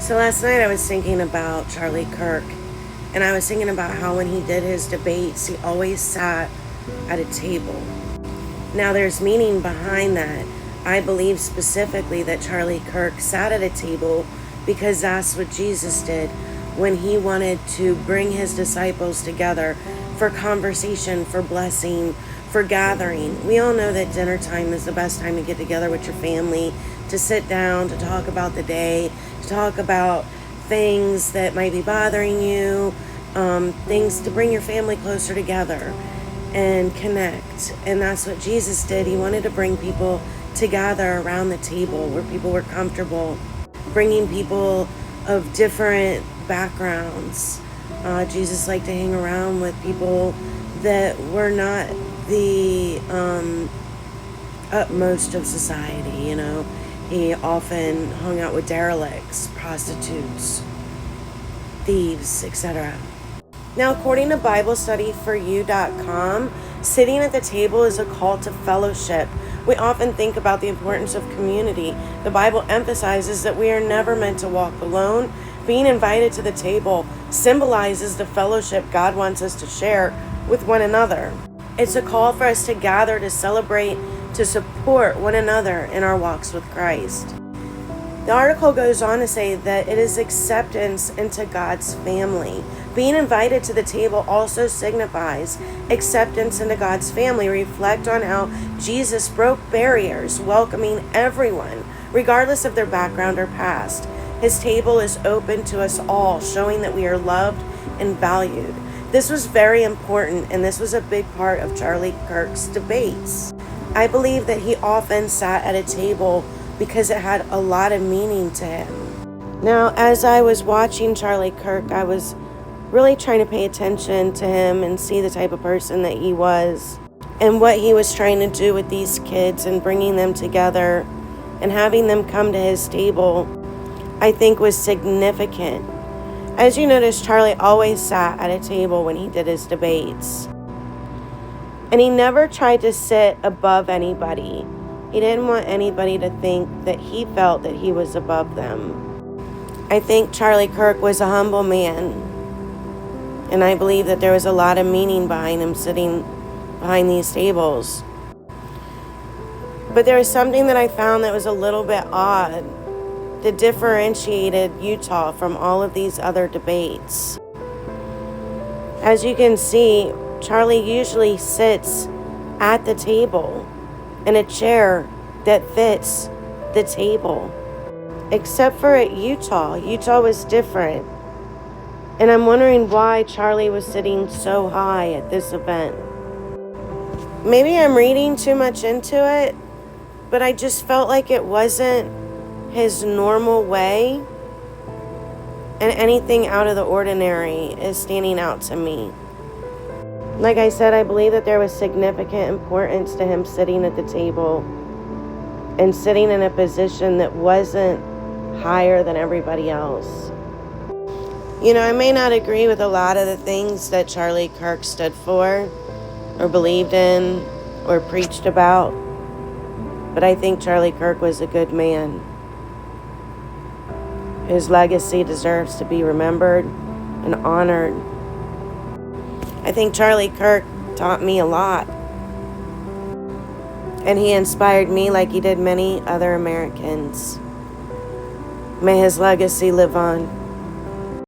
So last night I was thinking about Charlie Kirk, and I was thinking about how when he did his debates, he always sat at a table. Now there's meaning behind that. I believe specifically that Charlie Kirk sat at a table because that's what Jesus did when he wanted to bring his disciples together for conversation, for blessing, for gathering. We all know that dinner time is the best time to get together with your family, to sit down, to talk about the day, to talk about things that might be bothering you, things to bring your family closer together and connect. And that's what Jesus did. He wanted to bring people together around the table where people were comfortable, bringing people of different backgrounds. Jesus liked to hang around with people that were not the utmost of society, you know. He often hung out with derelicts, prostitutes, thieves, etc. Now, according to BibleStudyForYou.com, sitting at the table is a call to fellowship. We often think about the importance of community. The Bible emphasizes that we are never meant to walk alone. Being invited to the table symbolizes the fellowship God wants us to share with one another. It's a call for us to gather, to celebrate, to support one another in our walks with Christ. The article goes on to say that it is acceptance into God's family. Being invited to the table also signifies acceptance into God's family. Reflect on how Jesus broke barriers, welcoming everyone, regardless of their background or past. His table is open to us all, showing that we are loved and valued. This was very important, and this was a big part of Charlie Kirk's debates. I believe that he often sat at a table because it had a lot of meaning to him. Now, as I was watching Charlie Kirk, I was really trying to pay attention to him and see the type of person that he was and what he was trying to do with these kids and bringing them together and having them come to his table, I think was significant. As you notice, Charlie always sat at a table when he did his debates. And he never tried to sit above anybody. He didn't want anybody to think that he felt that he was above them. I think Charlie Kirk was a humble man. And I believe that there was a lot of meaning behind him sitting behind these tables. But there was something that I found that was a little bit odd that differentiated Utah from all of these other debates. As you can see, Charlie usually sits at the table in a chair that fits the table. Except for at Utah. Utah was different. And I'm wondering why Charlie was sitting so high at this event. Maybe I'm reading too much into it, but I just felt like it wasn't his normal way, and anything out of the ordinary is standing out to me. Like I said, I believe that there was significant importance to him sitting at the table and sitting in a position that wasn't higher than everybody else. You know, I may not agree with a lot of the things that Charlie Kirk stood for or believed in or preached about, but I think Charlie Kirk was a good man. His legacy deserves to be remembered and honored. I think Charlie Kirk taught me a lot. And he inspired me like he did many other Americans. May his legacy live on.